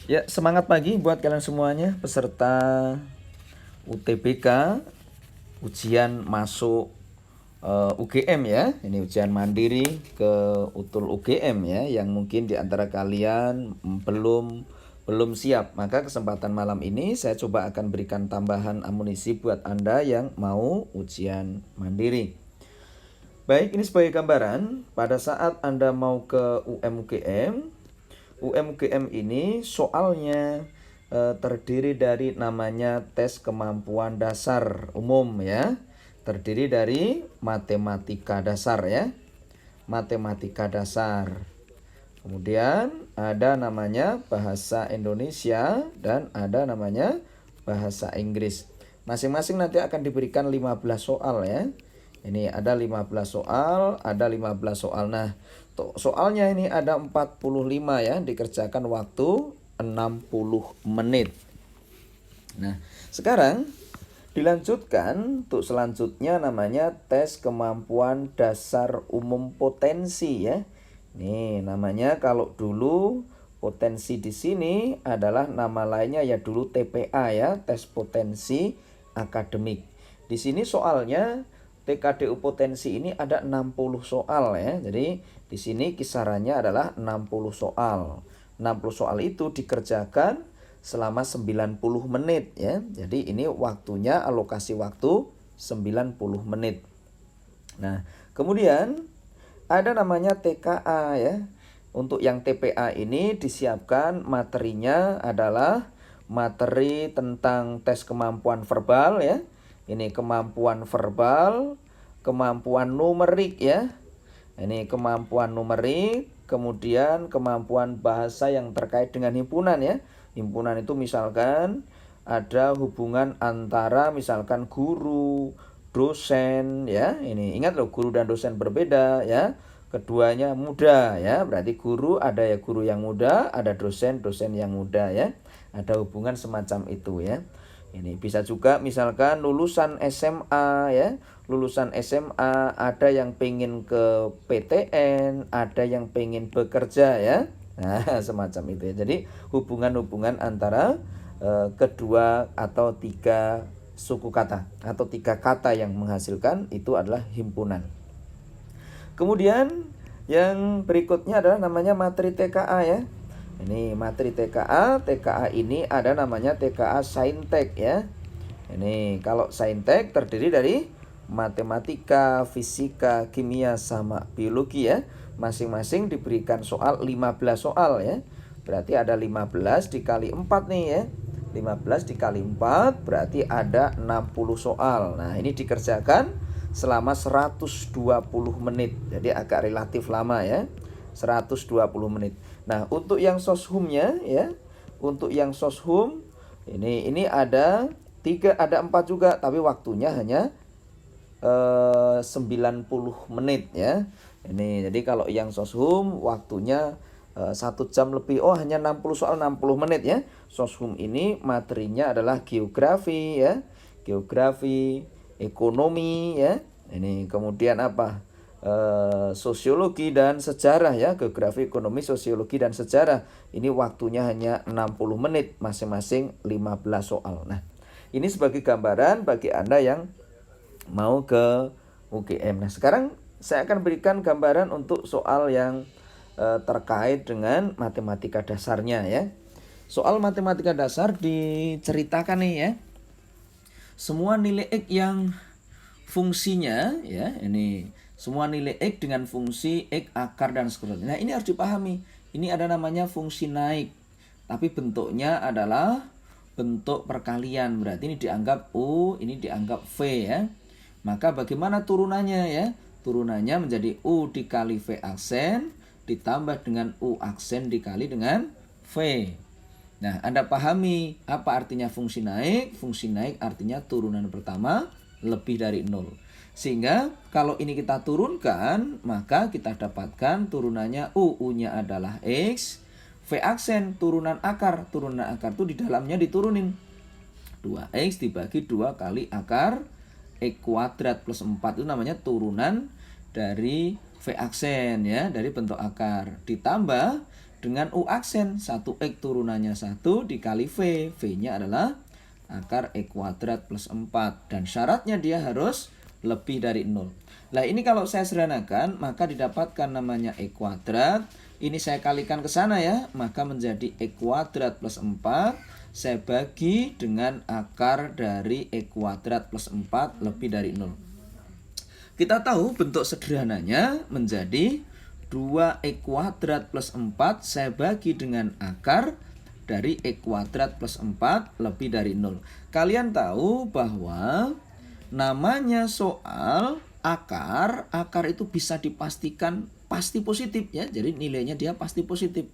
Ya, semangat pagi buat kalian semuanya peserta UTBK, ujian masuk UGM ya. Ini ujian mandiri ke UTUL UGM ya, yang mungkin di antara kalian belum siap. Maka kesempatan malam ini saya coba akan berikan tambahan amunisi buat Anda yang mau ujian mandiri. Baik, ini sebagai gambaran, pada saat Anda mau ke UMGM ini soalnya terdiri dari namanya tes kemampuan dasar umum ya. Terdiri dari matematika dasar ya. Matematika dasar. Kemudian ada namanya bahasa Indonesia dan ada namanya bahasa Inggris. Masing-masing nanti akan diberikan 15 soal ya. Ini ada 15 soal, ada 15 soal. Nah, soalnya ini ada 45 ya, dikerjakan waktu 60 menit. Nah, sekarang dilanjutkan untuk selanjutnya namanya tes kemampuan dasar umum potensi ya. Nih, namanya kalau dulu potensi di sini adalah nama lainnya ya dulu TPA ya, tes potensi akademik. Di sini soalnya TKDU potensi ini ada 60 soal ya. Jadi di sini kisarannya adalah 60 soal. 60 soal itu dikerjakan selama 90 menit ya. Jadi ini waktunya, alokasi waktu 90 menit. Nah, kemudian ada namanya TKA ya. Untuk yang TPA ini disiapkan materinya adalah materi tentang tes kemampuan verbal ya. Ini kemampuan verbal, kemampuan numerik ya. Ini kemampuan numerik, kemudian kemampuan bahasa yang terkait dengan himpunan ya. Himpunan itu misalkan ada hubungan antara misalkan guru, dosen ya. Ini ingat loh, guru dan dosen berbeda ya. Keduanya muda ya. Berarti guru ada ya guru yang muda, ada dosen yang muda ya. Ada hubungan semacam itu ya. Ini bisa juga misalkan lulusan SMA ya. Lulusan SMA ada yang pengen ke PTN, ada yang pengen bekerja ya. Nah, semacam itu ya. Jadi hubungan-hubungan antara kedua atau tiga suku kata atau tiga kata yang menghasilkan itu adalah himpunan. Kemudian yang berikutnya adalah namanya materi TKA ya. Ini materi TKA. TKA ini ada namanya TKA Saintek ya. Ini kalau Saintek terdiri dari matematika, fisika, kimia sama biologi ya. Masing-masing diberikan soal 15 soal ya. Berarti ada 15 dikali 4 nih ya. 15 dikali 4 berarti ada 60 soal. Nah, ini dikerjakan selama 120 menit. Jadi agak relatif lama ya. 120 menit. Nah, untuk yang soshumnya ya. Untuk yang soshum ini ada 4 juga, tapi waktunya hanya 90 menit ya. Ini jadi kalau yang soshum waktunya 1 jam lebih. Oh, hanya 60 soal 60 menit ya. Soshum ini materinya adalah geografi ya. Geografi, ekonomi ya. Ini kemudian apa? Sosiologi dan sejarah ya. Geografi, ekonomi, sosiologi dan sejarah. Ini waktunya hanya 60 menit, masing-masing 15 soal. Nah, ini sebagai gambaran bagi Anda yang mau ke UGM. Nah, sekarang saya akan berikan gambaran untuk soal yang terkait dengan matematika dasarnya ya. Soal matematika dasar diceritakan nih ya. Semua nilai X yang fungsinya ya, ini semua nilai X dengan fungsi X akar dan seterusnya. Nah, ini harus dipahami. Ini ada namanya fungsi naik. Tapi bentuknya adalah bentuk perkalian. Berarti ini dianggap U, ini dianggap V ya. Maka bagaimana turunannya ya? Turunannya menjadi U dikali V aksen ditambah dengan U aksen dikali dengan V. Nah, Anda pahami apa artinya fungsi naik? Fungsi naik artinya turunan pertama lebih dari 0. Sehingga kalau ini kita turunkan, maka kita dapatkan turunannya U-nya adalah X. V aksen turunan akar. Turunan akar itu di dalamnya diturunin. 2X dibagi 2 kali akar X kuadrat plus 4 itu namanya turunan dari V aksen ya, dari bentuk akar. Ditambah dengan U aksen. 1X turunannya 1 dikali V. V-nya adalah akar X kuadrat plus 4. Dan syaratnya dia harus lebih dari 0. Nah ini kalau saya sederhanakan, maka didapatkan namanya X kuadrat. Ini saya kalikan ke sana ya, maka menjadi X kuadrat plus 4. Saya bagi dengan akar dari X kuadrat plus 4 lebih dari 0. Kita tahu bentuk sederhananya menjadi 2X kuadrat plus 4 saya bagi dengan akar dari X kuadrat plus 4 lebih dari 0. Kalian tahu bahwa namanya soal akar itu bisa dipastikan pasti positif ya. Jadi nilainya dia pasti positif.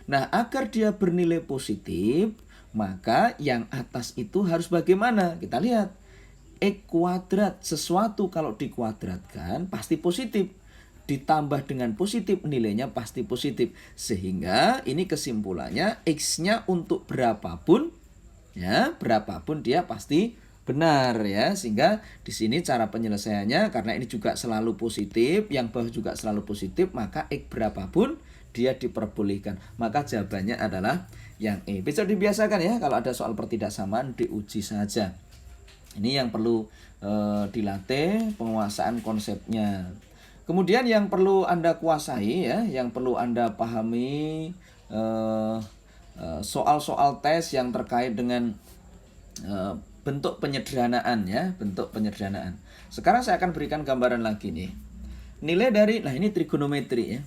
Nah, agar dia bernilai positif, maka yang atas itu harus bagaimana? Kita lihat. X kuadrat, sesuatu kalau dikuadratkan pasti positif. Ditambah dengan positif, nilainya pasti positif. Sehingga ini kesimpulannya X-nya untuk berapapun ya, berapapun dia pasti benar ya. Sehingga di sini cara penyelesaiannya, karena ini juga selalu positif, yang bawah juga selalu positif, maka X berapapun dia diperbolehkan. Maka jawabannya adalah yang E. Besok dibiasakan ya, kalau ada soal pertidaksamaan diuji saja. Ini yang perlu dilatih penguasaan konsepnya. Kemudian yang perlu Anda kuasai ya, yang perlu Anda pahami soal-soal tes yang terkait dengan bentuk penyederhanaan ya, bentuk penyederhanaan. Sekarang saya akan berikan gambaran lagi nih. Nilai dari, nah ini trigonometri ya.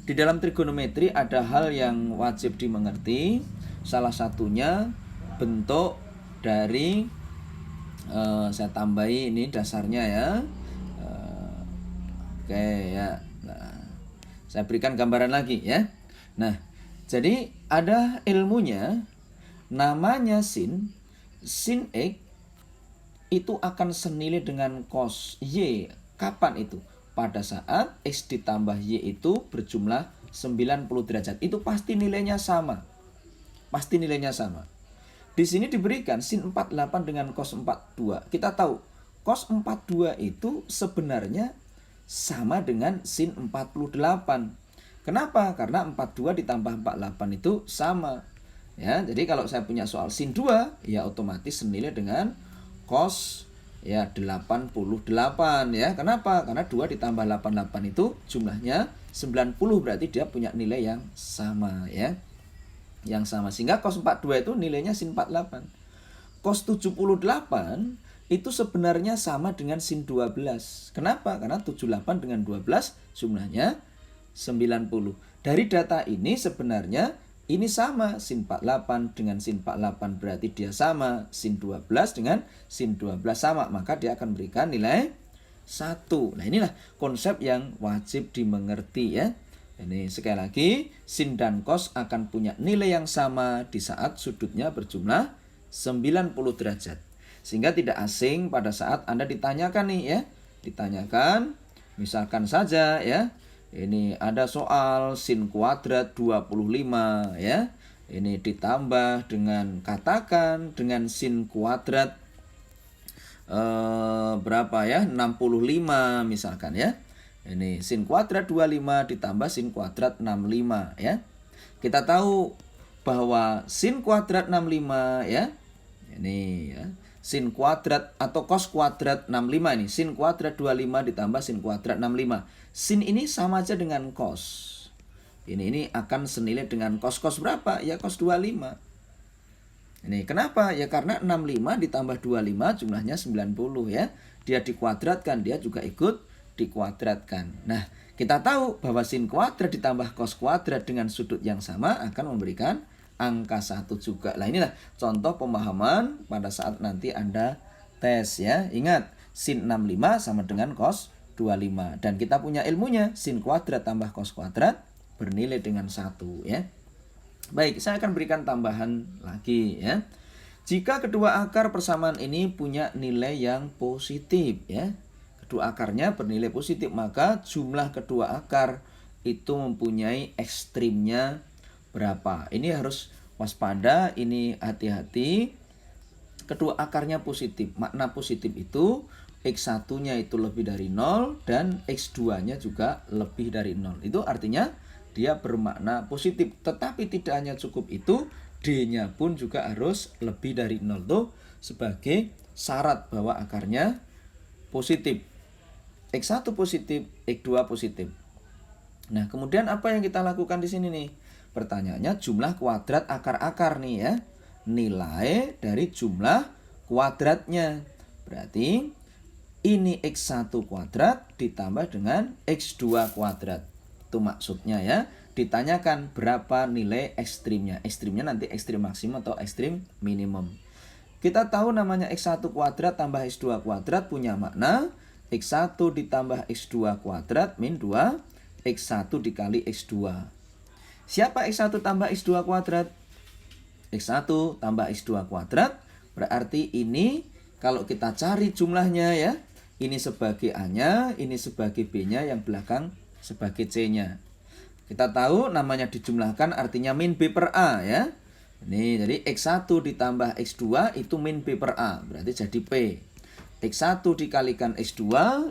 Di dalam trigonometri ada hal yang wajib dimengerti. Salah satunya bentuk dari, saya tambahi ini dasarnya ya. Oke ya, nah, saya berikan gambaran lagi ya. Nah, jadi ada ilmunya namanya sin X itu akan senilai dengan cos Y. Kapan itu? Pada saat X ditambah Y itu berjumlah 90 derajat. Itu pasti nilainya sama. Pasti nilainya sama. Di sini diberikan sin 48 dengan cos 42. Kita tahu cos 42 itu sebenarnya sama dengan sin 48. Kenapa? Karena 42 ditambah 48 itu sama. Ya, jadi kalau saya punya soal sin 2, ya otomatis senilai dengan cos ya 88 ya. Kenapa? Karena 2 ditambah 88 itu jumlahnya 90, berarti dia punya nilai yang sama ya. Yang sama, sehingga cos 42 itu nilainya sin 48. Cos 78 itu sebenarnya sama dengan sin 12. Kenapa? Karena 78 dengan 12 jumlahnya 90. Dari data ini sebenarnya ini sama, sin 48 dengan sin 48 berarti dia sama, sin 12 dengan sin 12 sama, maka dia akan berikan nilai 1. Nah inilah konsep yang wajib dimengerti ya. Ini sekali lagi, sin dan cos akan punya nilai yang sama di saat sudutnya berjumlah 90 derajat. Sehingga tidak asing pada saat Anda ditanyakan nih ya. Ditanyakan, misalkan saja ya, ini ada soal sin kuadrat 25 ya. Ini ditambah dengan, katakan dengan sin kuadrat berapa ya, 65 misalkan ya. Ini sin kuadrat 25 ditambah sin kuadrat 65 ya. Kita tahu bahwa sin kuadrat 65 ya. Ini ya. Sin kuadrat atau cos kuadrat 65 ini. Sin kuadrat 25 ditambah sin kuadrat 65. Sin ini sama aja dengan cos. Ini akan senilai dengan cos. Cos berapa? Ya cos 25. Ini kenapa? Ya karena 65 ditambah 25 jumlahnya 90 ya. Dia dikuadratkan, dia juga ikut dikuadratkan. Nah, kita tahu bahwa sin kuadrat ditambah cos kuadrat dengan sudut yang sama akan memberikan angka 1 juga. Nah, inilah contoh pemahaman pada saat nanti Anda tes ya. Ingat, sin 65 sama dengan cos 25. Dan kita punya ilmunya, sin kuadrat tambah cos kuadrat bernilai dengan 1 ya. Baik, saya akan berikan tambahan lagi ya. Jika kedua akar persamaan ini punya nilai yang positif ya. Kedua akarnya bernilai positif, maka jumlah kedua akar itu mempunyai ekstrimnya berapa. Ini harus waspada, ini hati-hati. Kedua akarnya positif. Makna positif itu X1-nya itu lebih dari 0 dan X2-nya juga lebih dari 0. Itu artinya dia bermakna positif. Tetapi tidak hanya cukup itu, D-nya pun juga harus lebih dari 0 tuh sebagai syarat bahwa akarnya positif. X1 positif, X2 positif. Nah, kemudian apa yang kita lakukan di sini nih? Pertanyaannya jumlah kuadrat akar-akar nih ya. Nilai dari jumlah kuadratnya. Berarti ini X1 kuadrat ditambah dengan X2 kuadrat. Itu maksudnya ya. Ditanyakan berapa nilai ekstrimnya. Ekstrimnya nanti ekstrim maksimum atau ekstrim minimum. Kita tahu namanya X1 kuadrat tambah X2 kuadrat punya makna X1 ditambah X2 kuadrat min 2 X1 dikali X2. Siapa X1 tambah X2 kuadrat? X1 tambah X2 kuadrat berarti ini kalau kita cari jumlahnya ya, ini sebagai A-nya, ini sebagai B-nya, yang belakang sebagai C-nya. Kita tahu namanya dijumlahkan artinya min B per A ya. Ini jadi X1 ditambah X2 itu min B per A, berarti jadi P. X1 dikalikan X2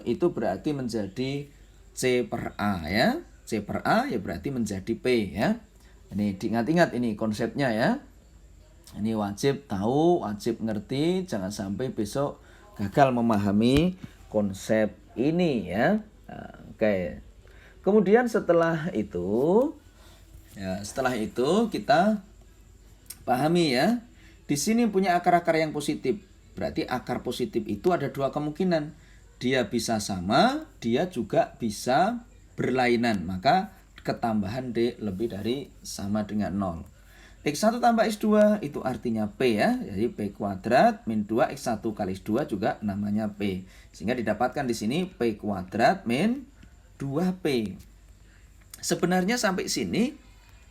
itu berarti menjadi C per A ya. C per A ya berarti menjadi P ya. Ini diingat-ingat ini konsepnya ya. Ini wajib tahu, wajib ngerti, jangan sampai besok gagal memahami konsep ini ya. Nah, oke. Kemudian setelah itu kita pahami ya. Di sini punya akar-akar yang positif. Berarti akar positif itu ada dua kemungkinan. Dia bisa sama, dia juga bisa berlainan. Maka ketambahan D lebih dari sama dengan 0. X1 tambah X2 itu artinya P ya. Jadi P kuadrat min 2 X1 kali X2 juga namanya P. Sehingga didapatkan di sini P kuadrat min 2P. Sebenarnya sampai sini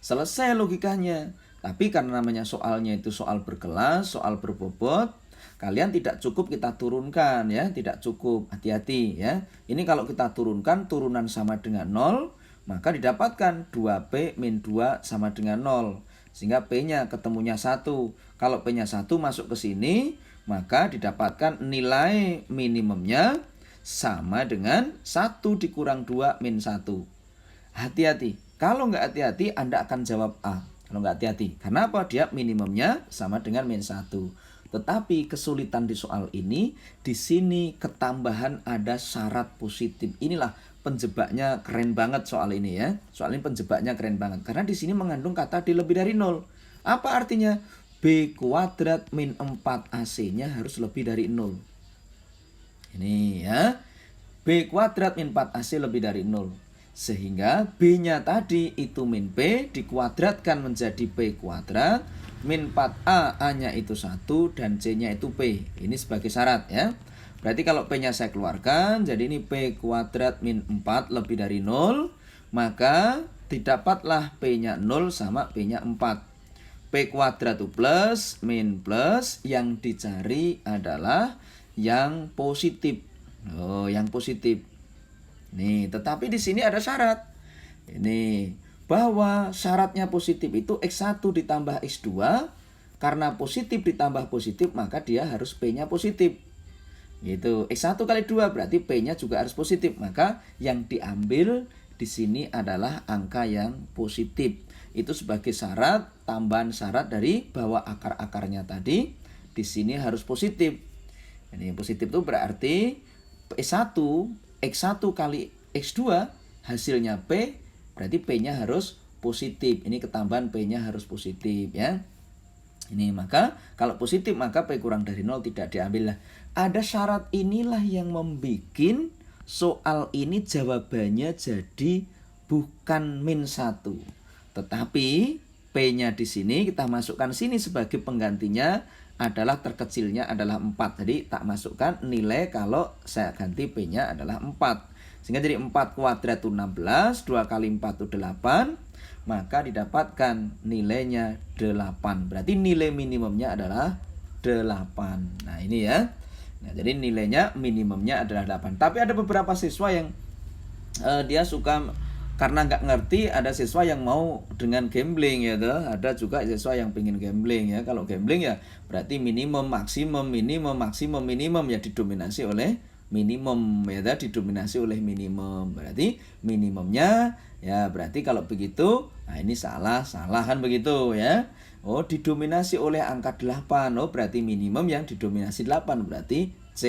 selesai logikanya. Tapi karena namanya soalnya itu soal berkelas, soal berbobot, kalian tidak cukup kita turunkan ya, tidak cukup, hati-hati ya. Ini kalau kita turunkan, turunan sama dengan 0, maka didapatkan 2P min 2 sama dengan 0. Sehingga P-nya ketemunya 1. Kalau P-nya 1 masuk ke sini, maka didapatkan nilai minimumnya sama dengan 1 dikurang 2 min 1. Hati-hati, kalau nggak hati-hati Anda akan jawab A. Kalau nggak hati-hati, karena apa? Dia minimumnya sama dengan min 1. Tetapi kesulitan di soal ini, di sini ketambahan ada syarat positif. Inilah penjebaknya keren banget soal ini ya. Soal ini penjebaknya keren banget. Karena di sini mengandung kata D lebih dari 0. Apa artinya? B kuadrat min 4 AC-nya harus lebih dari 0. Ini ya. B kuadrat min 4 AC lebih dari 0. Sehingga B-nya tadi itu min P dikuadratkan menjadi P kuadrat. Min 4A, A-nya itu 1 dan C-nya itu P. Ini sebagai syarat ya. Berarti kalau P-nya saya keluarkan, jadi ini P kuadrat min 4 lebih dari 0. Maka didapatlah P-nya 0 sama P-nya 4. P kuadrat itu plus, min plus. Yang dicari adalah yang positif. Oh, yang positif. Nih, tetapi di sini ada syarat. Ini bahwa syaratnya positif itu X1 ditambah X2. Karena positif ditambah positif, maka dia harus P-nya positif. Gitu. X1 kali 2 berarti P-nya juga harus positif. Maka yang diambil di sini adalah angka yang positif. Itu sebagai syarat, tambahan syarat dari bahwa akar-akarnya tadi di sini harus positif. Ini positif itu berarti X1 kali X2 hasilnya P, berarti P-nya harus positif. Ini ketambahan P-nya harus positif ya. Ini maka kalau positif maka P kurang dari 0 tidak diambil lah. Ada syarat inilah yang membuat soal ini jawabannya jadi bukan min 1. Tetapi P-nya di sini kita masukkan sini sebagai penggantinya adalah terkecilnya adalah 4. Jadi tak masukkan nilai kalau saya ganti P-nya adalah 4. Sehingga jadi 4 kuadrat itu 16, 2 kali 4 itu 8. Maka didapatkan nilainya 8. Berarti nilai minimumnya adalah 8. Nah ini ya. Nah, jadi nilainya minimumnya adalah 8. Tapi ada beberapa siswa yang dia suka karena nggak ngerti, ada siswa yang mau dengan gambling ya tuh. Ada juga siswa yang pengen gambling ya. Kalau gambling ya berarti minimum, maksimum, minimum, maksimum, minimum ya didominasi oleh minimum ya, didominasi oleh minimum. Berarti minimumnya ya, berarti kalau begitu nah ini salah kan begitu ya. Oh, didominasi oleh angka 8. Oh, berarti minimum yang didominasi 8 berarti C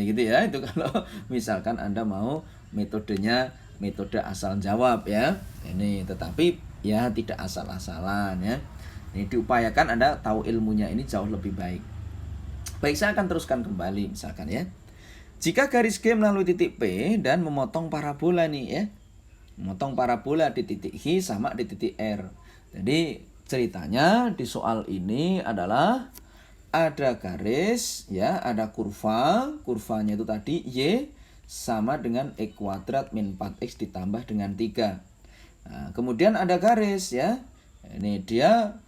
gitu ya. Itu kalau misalkan Anda mau metodenya metode asal jawab ya. Ini tetapi ya tidak asal-asalan ya. Ini diupayakan Anda tahu ilmunya ini jauh lebih baik. Baik, saya akan teruskan kembali misalkan ya. Jika garis G melalui titik P dan memotong parabola nih ya. Memotong parabola di titik H sama di titik R. Jadi ceritanya di soal ini adalah ada garis ya, ada kurvanya itu tadi Y sama dengan X kuadrat min 4X ditambah dengan 3. Nah, kemudian ada garis ya. Ini dia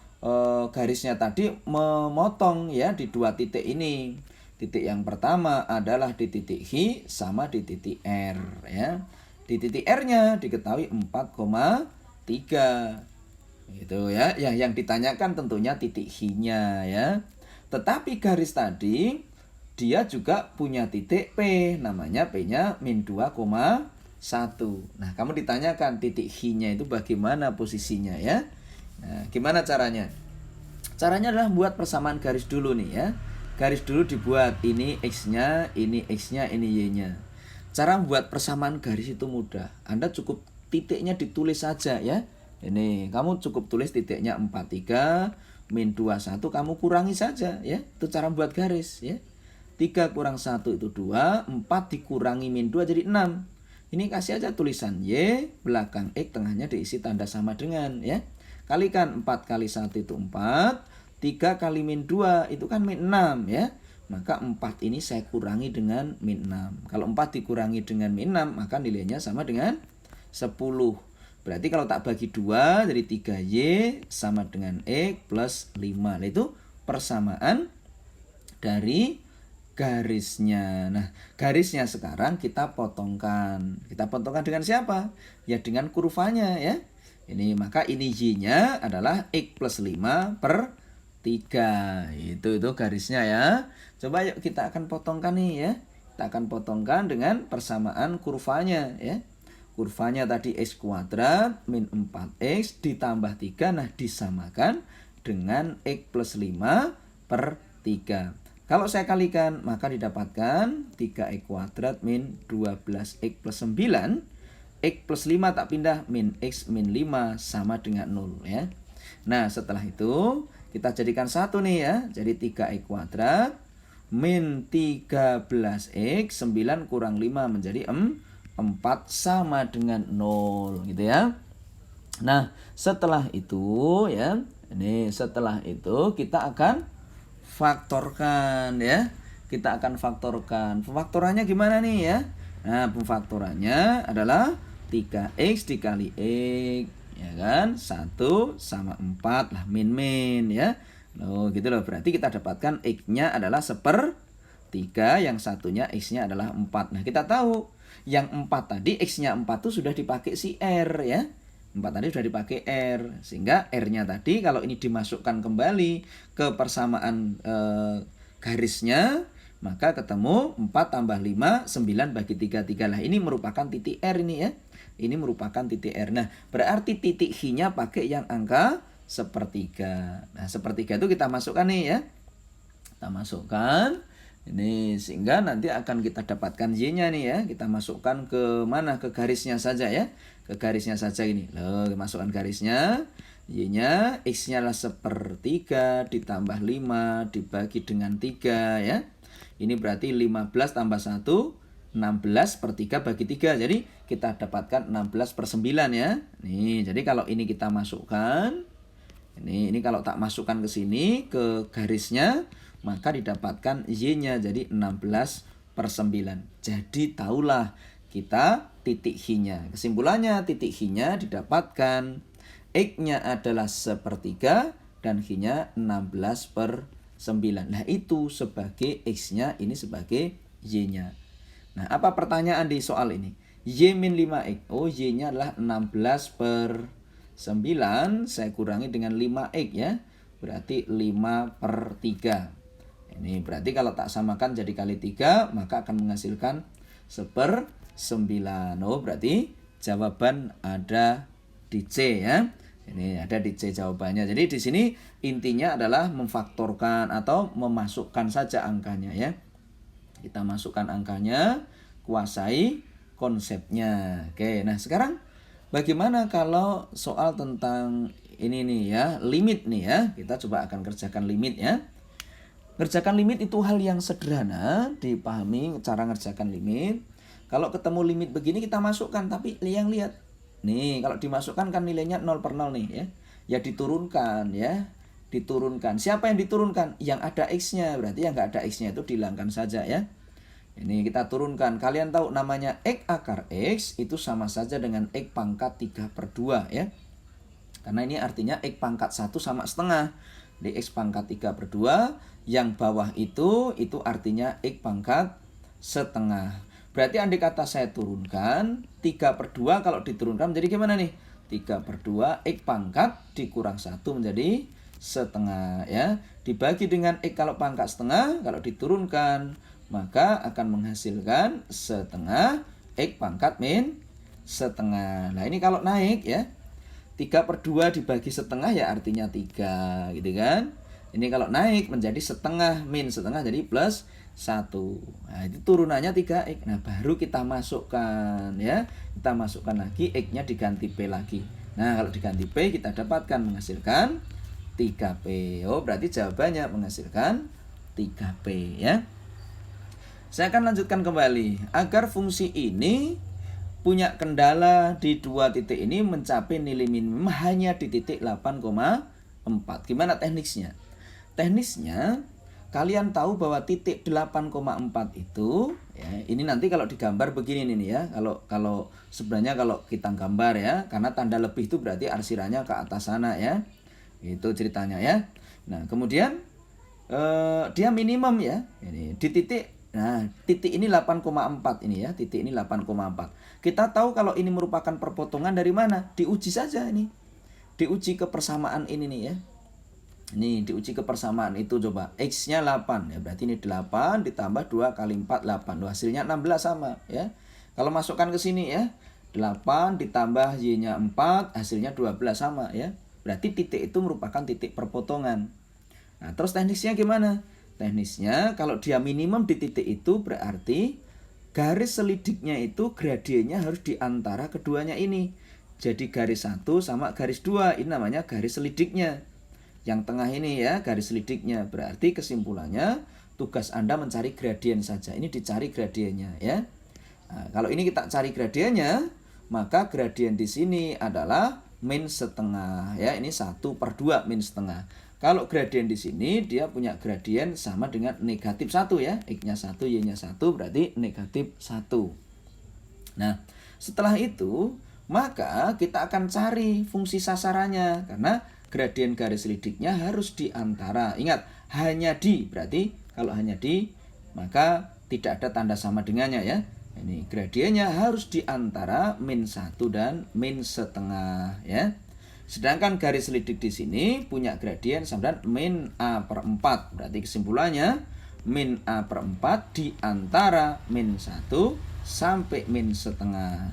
garisnya tadi memotong ya di dua titik ini. Titik yang pertama adalah di titik H sama di titik R ya. Di titik R-nya diketahui 4,3. Gitu ya. Yang ditanyakan tentunya titik H-nya ya. Tetapi garis tadi dia juga punya titik P, namanya P-nya min 2,1. Nah, kamu ditanyakan titik H-nya itu bagaimana posisinya ya. Nah, gimana caranya? Caranya adalah buat persamaan garis dulu nih ya. Garis dulu dibuat, ini X-nya, ini X-nya, ini Y-nya. Cara membuat persamaan garis itu mudah. Anda cukup titiknya ditulis saja ya. Ini kamu cukup tulis titiknya 43 min 21, kamu kurangi saja ya. Itu cara membuat garis ya. 3 kurang 1 itu 2, 4 dikurangi min 2 jadi 6. Ini kasih aja tulisan Y, belakang X, tengahnya diisi tanda sama dengan ya. Kalikan 4 kali 1 itu 4, 3 kali min 2 itu kan min 6 ya. Maka 4 ini saya kurangi dengan min 6. Kalau 4 dikurangi dengan min 6, maka nilainya sama dengan 10. Berarti kalau tak bagi 2, jadi 3Y sama dengan X plus 5. Nah, itu persamaan dari garisnya. Nah, garisnya sekarang kita potongkan. Kita potongkan dengan siapa? Ya dengan kurvanya ya. Ini maka ini Y-nya adalah X plus 5 per 3. Itu garisnya ya. Coba yuk kita akan potongkan nih ya. Kita akan potongkan dengan persamaan kurvanya ya. Kurvanya tadi X kuadrat min 4X ditambah 3. Nah, disamakan dengan X plus 5 per 3. Kalau saya kalikan maka didapatkan 3X kuadrat min 12X plus 9. X plus 5 tak pindah, min X min 5 sama dengan 0 ya. Nah, setelah itu kita jadikan satu nih ya. Jadi 3X kuadrat min 13X, 9 kurang 5 menjadi 4 sama dengan 0 gitu ya. Nah, setelah itu ya, ini setelah itu kita akan faktorkan ya. Kita akan faktorkan. Pemfaktorannya gimana nih ya? Nah, pemfaktorannya adalah 3X dikali X ya kan, 1 sama 4 lah, min ya. Loh gitu loh, berarti kita dapatkan X-nya adalah 1/3, yang satunya X-nya adalah 4. Nah, kita tahu yang 4 tadi X-nya 4 tuh sudah dipakai si R ya. 4 tadi sudah dipakai R, sehingga R-nya tadi kalau ini dimasukkan kembali ke persamaan garisnya, maka ketemu 4 tambah 5, 9 bagi 3, 3 lah. Ini merupakan titik R ini ya. Ini merupakan titik R. Nah, berarti titik H-nya pakai yang angka 1/3. Nah, 1/3 itu kita masukkan nih ya. Kita masukkan. Ini sehingga nanti akan kita dapatkan Y-nya nih ya. Kita masukkan ke mana? Ke garisnya saja ya. Ke garisnya saja ini. Loh, masukkan garisnya. Y-nya, X-nya adalah 1/3 ditambah 5 dibagi dengan 3 ya. Ini berarti 15 tambah 1, 16/3 bagi 3. Jadi kita dapatkan 16/9 ya. Nih, jadi kalau ini kita masukkan, ini kalau tak masukkan ke sini ke garisnya, maka didapatkan Y-nya jadi 16/9. Jadi tahulah kita titik H-nya. Kesimpulannya titik H-nya didapatkan X-nya adalah 1/3 dan H-nya 16/9. Nah, itu sebagai X-nya, ini sebagai Y-nya. Nah, apa pertanyaan di soal ini? Y min 5X. Oh, Y-nya adalah 16/9. Saya kurangi dengan 5X ya. Berarti 5/3. Ini berarti kalau tak samakan jadi kali 3, maka akan menghasilkan 1/9. Oh, berarti jawaban ada di C ya. Ini ada di C jawabannya. Jadi di sini intinya adalah memfaktorkan atau memasukkan saja angkanya ya. Kita masukkan angkanya, kuasai konsepnya. Oke, nah sekarang bagaimana kalau soal tentang ini nih ya, limit nih ya. Kita coba akan kerjakan limit ya. Ngerjakan limit itu hal yang sederhana, dipahami cara ngerjakan limit. Kalau ketemu limit begini kita masukkan, tapi yang lihat. Nih, kalau dimasukkan kan nilainya 0/0 nih ya. Ya diturunkan ya. Diturunkan. Siapa yang diturunkan? Yang ada X-nya. Berarti yang nggak ada X-nya itu dihilangkan saja ya. Ini kita turunkan. Kalian tahu namanya X akar X itu sama saja dengan X pangkat 3/2 ya. Karena ini artinya X pangkat 1 sama setengah. Di X pangkat 3/2 yang bawah itu artinya X pangkat setengah. Berarti andai kata saya turunkan 3/2 kalau diturunkan menjadi gimana nih? 3/2 X pangkat dikurang 1 menjadi setengah ya. Dibagi dengan X kalau pangkat setengah, kalau diturunkan maka akan menghasilkan setengah X pangkat min setengah. Nah ini kalau naik ya, 3/2 dibagi setengah ya artinya 3 gitu kan. Ini kalau naik menjadi setengah min setengah jadi plus 1. Nah itu turunannya 3x. Nah baru kita masukkan ya. Kita masukkan lagi, x-nya diganti p lagi. Nah kalau diganti p kita dapatkan menghasilkan 3p. Oh berarti jawabannya menghasilkan 3p ya. Saya akan lanjutkan kembali. Agar fungsi ini punya kendala di dua titik ini mencapai nilai minimum hanya di titik 8,4. Gimana teknisnya? Teknisnya kalian tahu bahwa titik 8,4 itu ya, ini nanti kalau digambar begini nih ya. Kalau sebenarnya kalau kita gambar ya, karena tanda lebih itu berarti arsirannya ke atas sana ya. Itu ceritanya ya. Nah, kemudian dia minimum ya. Ini di titik, nah titik ini 8,4 ini ya, titik ini 8,4. Kita tahu kalau ini merupakan perpotongan dari mana? Diuji saja ini. Diuji kepersamaan ini nih ya. Ini diuji kepersamaan itu coba. X-nya 8 ya, berarti ini 8 ditambah 2 kali 4 8. Loh, hasilnya 16 sama ya. Kalau masukkan ke sini ya, 8 ditambah Y-nya 4, hasilnya 12 sama ya. Berarti titik itu merupakan titik perpotongan. Nah, terus teknisnya gimana? Teknisnya kalau dia minimum di titik itu berarti garis selidiknya itu gradiennya harus di antara keduanya ini. Jadi garis 1 sama garis 2, ini namanya garis selidiknya. Yang tengah ini ya, garis selidiknya. Berarti kesimpulannya tugas Anda mencari gradien saja. Ini dicari gradiennya ya. Nah, kalau ini kita cari gradiennya, maka gradien di sini adalah min setengah ya. Ini 1/2 min setengah. Kalau gradien di sini dia punya gradien sama dengan negatif 1 ya. X-nya 1, Y-nya 1 berarti negatif 1. Nah, setelah itu maka kita akan cari fungsi sasarannya. Karena gradien garis selidiknya harus di antara. Ingat, hanya di. Berarti kalau hanya di, maka tidak ada tanda sama dengannya ya. Ini gradiennya harus di antara min 1 dan min setengah ya. Sedangkan garis selidik di sini punya gradien sama dengan min A/4. Berarti kesimpulannya min A/4 di antara min 1 sampai min setengah.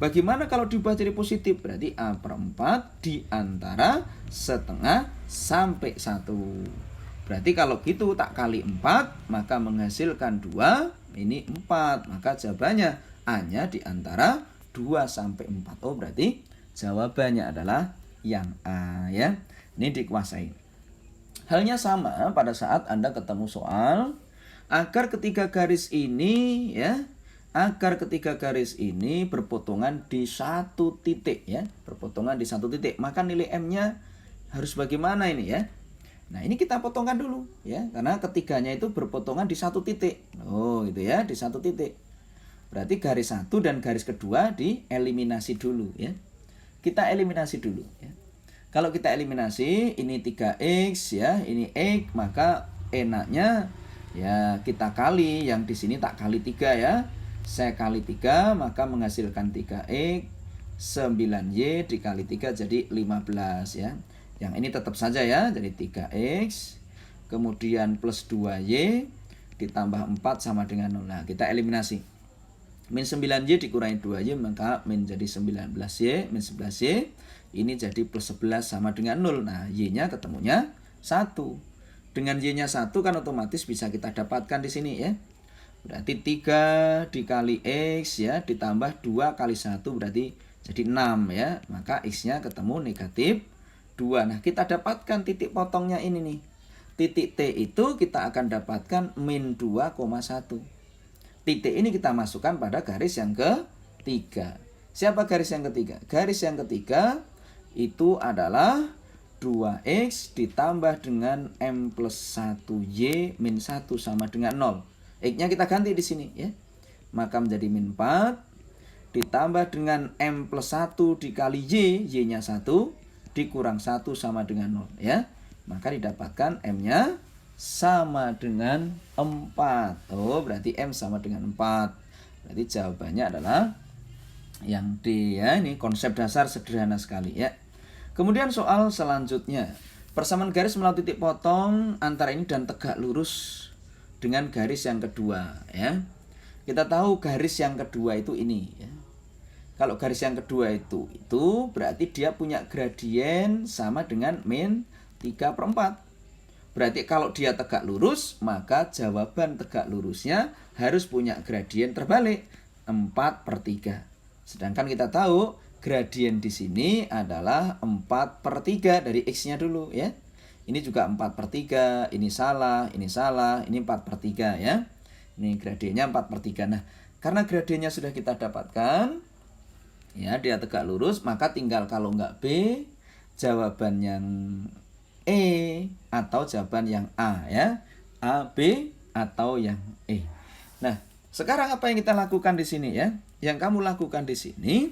Bagaimana kalau diubah jadi positif? Berarti A/4 di antara setengah sampai 1. Berarti kalau gitu tak kali 4 maka menghasilkan 2. Ini 4. Maka jawabannya A-nya di antara 2 sampai 4. Oh berarti jawabannya adalah yang A ya. Ini dikuasai. Halnya sama pada saat Anda ketemu soal agar ketiga garis ini ya, agar ketiga garis ini berpotongan di satu titik ya, berpotongan di satu titik, maka nilai M-nya harus bagaimana ini ya. Nah ini kita potongkan dulu ya, karena ketiganya itu berpotongan di satu titik. Oh gitu ya, di satu titik. Berarti garis 1 dan garis kedua dieliminasi dulu ya. Kita eliminasi dulu ya. Kalau kita eliminasi ini 3x ya, ini x, maka enaknya ya kita kali, yang di sini tak kali 3 ya. Saya kali 3 maka menghasilkan 3x, 9y dikali 3 jadi 15 ya. Yang ini tetap saja ya, jadi 3x kemudian plus 2y ditambah 4 sama dengan 0. Nah, kita eliminasi. Min 9Y dikurangi 2Y maka min jadi 19Y, min 11Y ini jadi plus 11 sama dengan 0. Nah, Y-nya ketemunya 1. Dengan Y-nya 1 kan otomatis bisa kita dapatkan di sini ya. Berarti 3 dikali X ya ditambah 2 kali 1 berarti jadi 6 ya. Maka X-nya ketemu negatif 2. Nah, kita dapatkan titik potongnya ini nih. Titik T itu kita akan dapatkan min 2,1. Titik ini kita masukkan pada garis yang ketiga. Siapa garis yang ketiga? Garis yang ketiga itu adalah 2X ditambah dengan M plus 1Y min 1 sama dengan 0. X-nya kita ganti di sini ya. Maka menjadi min 4 ditambah dengan M plus 1 dikali Y, Y-nya 1 dikurang 1 sama dengan 0 ya. Maka didapatkan M-nya sama dengan 4. Oh, berarti M sama dengan 4. Berarti jawabannya adalah yang D ya. Ini konsep dasar sederhana sekali ya. Kemudian soal selanjutnya. Persamaan garis melalui titik potong antara ini dan tegak lurus dengan garis yang kedua ya. Kita tahu garis yang kedua itu ini ya. Kalau garis yang kedua itu berarti dia punya gradien sama dengan min 3/4. Berarti kalau dia tegak lurus, maka jawaban tegak lurusnya harus punya gradien terbalik 4/3. Sedangkan kita tahu gradien di sini adalah 4/3 dari X-nya dulu ya. Ini juga 4/3, ini salah, ini 4/3 ya. Ini gradiennya 4/3. Nah, karena gradiennya sudah kita dapatkan, ya dia tegak lurus, maka tinggal kalau nggak B, jawaban yang E atau jawaban yang A ya. A, B atau yang E. Nah, sekarang apa yang kita lakukan di sini ya? Yang kamu lakukan di sini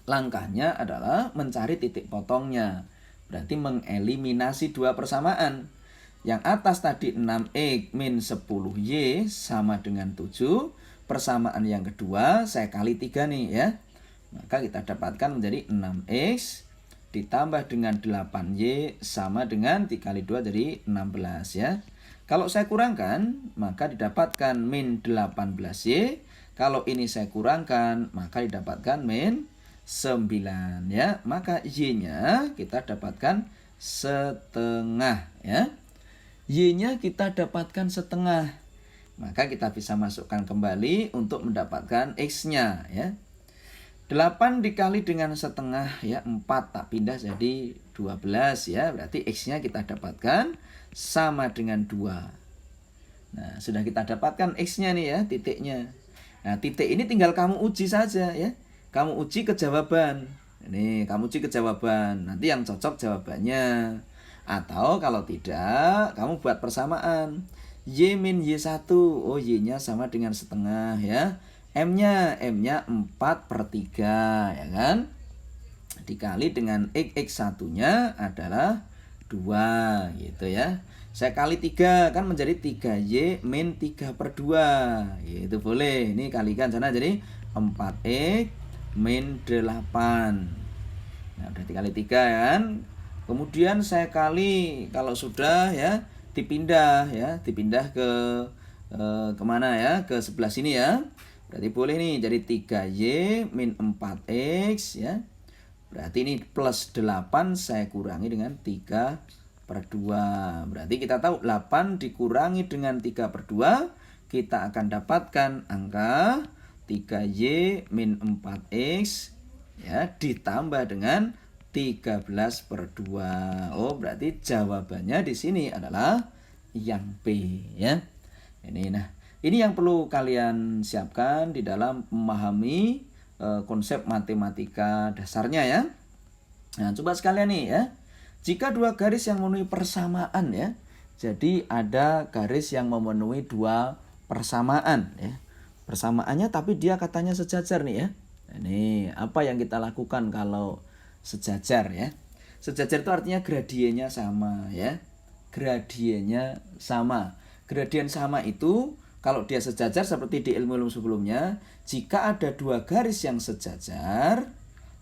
langkahnya adalah mencari titik potongnya. Berarti mengeliminasi dua persamaan. Yang atas tadi 6X min 10Y sama dengan 7. Persamaan yang kedua saya kali 3 nih ya. Maka kita dapatkan menjadi 6X ditambah dengan 8Y sama dengan 3 kali 2 jadi 16 ya. Kalau saya kurangkan maka didapatkan min 18Y. Kalau ini saya kurangkan maka didapatkan min 9 ya. Maka Y-nya kita dapatkan setengah ya. Y-nya kita dapatkan setengah. Maka kita bisa masukkan kembali untuk mendapatkan X-nya ya. 8 dikali dengan setengah ya, 4 tak pindah jadi 12 ya. Berarti X-nya kita dapatkan sama dengan 2. Nah, sudah kita dapatkan X-nya nih ya, titiknya. Nah, titik ini tinggal kamu uji saja ya. Kamu uji ke jawaban. Ini kamu uji ke jawaban. Nanti yang cocok jawabannya. Atau kalau tidak, kamu buat persamaan. Y min Y1. Oh, Y-nya sama dengan setengah ya. M-nya 4/3 ya kan. Dikali dengan X1-nya adalah 2 gitu ya. Saya kali 3 kan menjadi 3Y min 3/2 gitu boleh. Ini kalikan sana jadi 4X min 8. Nah, udah dikali 3 kan. Kemudian saya kali kalau sudah ya dipindah ke kemana ya, ke sebelah sini ya. Berarti boleh nih jadi 3Y min 4X ya. Berarti ini plus 8 saya kurangi dengan 3/2. Berarti kita tahu 8 dikurangi dengan 3/2 kita akan dapatkan angka 3Y min 4X ya ditambah dengan 13/2. Oh, berarti jawabannya di sini adalah yang B ya. Ini yang perlu kalian siapkan di dalam memahami konsep matematika dasarnya ya. Nah, coba sekalian nih ya. Jika dua garis yang memenuhi persamaan ya. Jadi ada garis yang memenuhi dua persamaan ya. Persamaannya tapi dia katanya sejajar nih ya. Ini apa yang kita lakukan kalau sejajar ya. Sejajar itu artinya gradiennya sama ya. Gradiennya sama. Gradien sama itu kalau dia sejajar seperti di ilmu sebelumnya, jika ada dua garis yang sejajar,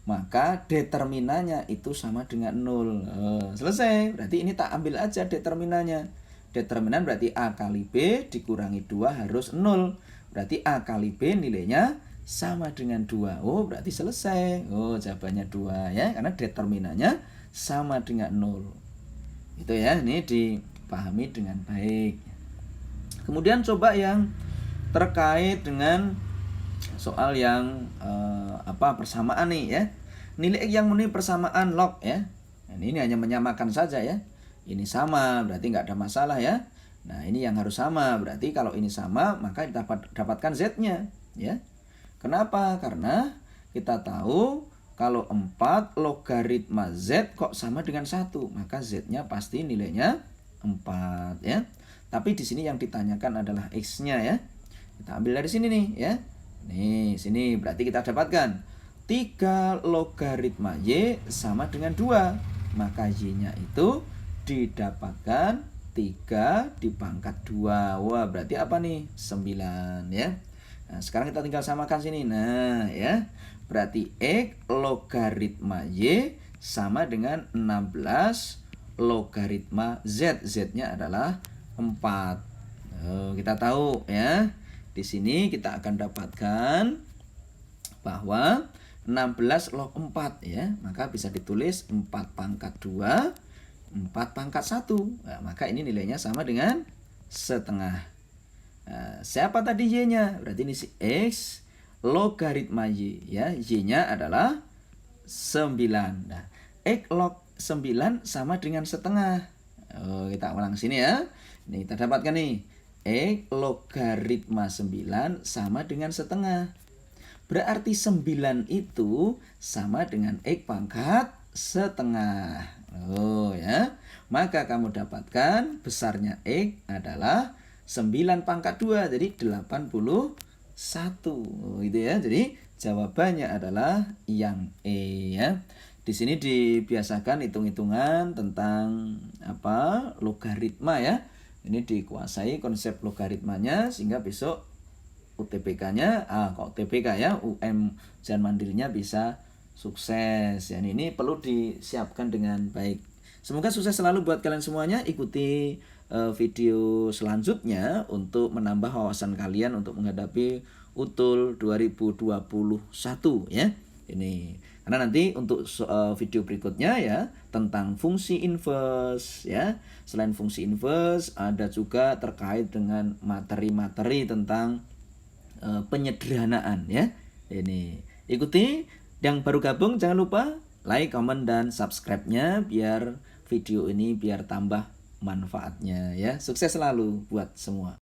maka determinannya itu sama dengan 0. Selesai. Berarti ini tak ambil aja determinannya. Determinan berarti A kali B dikurangi 2 harus 0. berarti A kali B nilainya sama dengan 2. Oh, berarti selesai. Oh, jawabannya 2 ya, karena determinannya sama dengan 0. Itu ya, ini dipahami dengan baik. Kemudian coba yang terkait dengan soal yang persamaan nih ya. Nilai X yang memenuhi persamaan log ya. Nah, ini hanya menyamakan saja ya. Ini sama, berarti nggak ada masalah ya. Nah, ini yang harus sama. Berarti kalau ini sama, maka kita dapatkan Z-nya ya. Kenapa? Karena kita tahu kalau 4 logaritma Z kok sama dengan 1, maka Z-nya pasti nilainya 4 ya. Tapi di sini yang ditanyakan adalah X-nya ya. Kita ambil dari sini nih ya. Nih, sini berarti kita dapatkan 3 logaritma Y sama dengan 2. Maka Y-nya itu didapatkan 3 dipangkat 2. Wah, berarti apa nih? 9 ya. Nah, sekarang kita tinggal samakan sini. Nah, ya. Berarti X logaritma Y sama dengan 16 logaritma Z. Z-nya adalah 4. Kita tahu ya. Di sini kita akan dapatkan bahwa 16 log 4 ya, maka bisa ditulis 4 pangkat 2, 4 pangkat 1. Nah, maka ini nilainya sama dengan setengah. Nah, siapa tadi Y-nya? Berarti ini si X logaritma Y ya. Y-nya adalah 9. Nah, X log 9 sama dengan setengah. Kita ulang sini ya. Ini kita dapatkan nih. X logaritma 9 sama dengan setengah. Berarti 9 itu sama dengan X pangkat setengah. Ya. Maka kamu dapatkan besarnya X adalah 9 pangkat 2. Jadi 81. Gitu ya. Jadi jawabannya adalah yang E ya. Di sini dibiasakan hitung-hitungan tentang logaritma ya. Ini dikuasai konsep logaritmanya sehingga besok UTBK-nya, UTBK ya, ujian mandirinya bisa sukses. Ya, ini perlu disiapkan dengan baik. Semoga sukses selalu buat kalian semuanya. Ikuti video selanjutnya untuk menambah wawasan kalian untuk menghadapi UTUL 2021 ya. Ini karena nanti untuk video berikutnya ya tentang fungsi inverse ya. Selain fungsi inverse ada juga terkait dengan materi-materi tentang penyederhanaan ya. Ini ikuti. Yang baru gabung jangan lupa like, comment, dan subscribe-nya biar video ini biar tambah manfaatnya ya. Sukses selalu buat semua.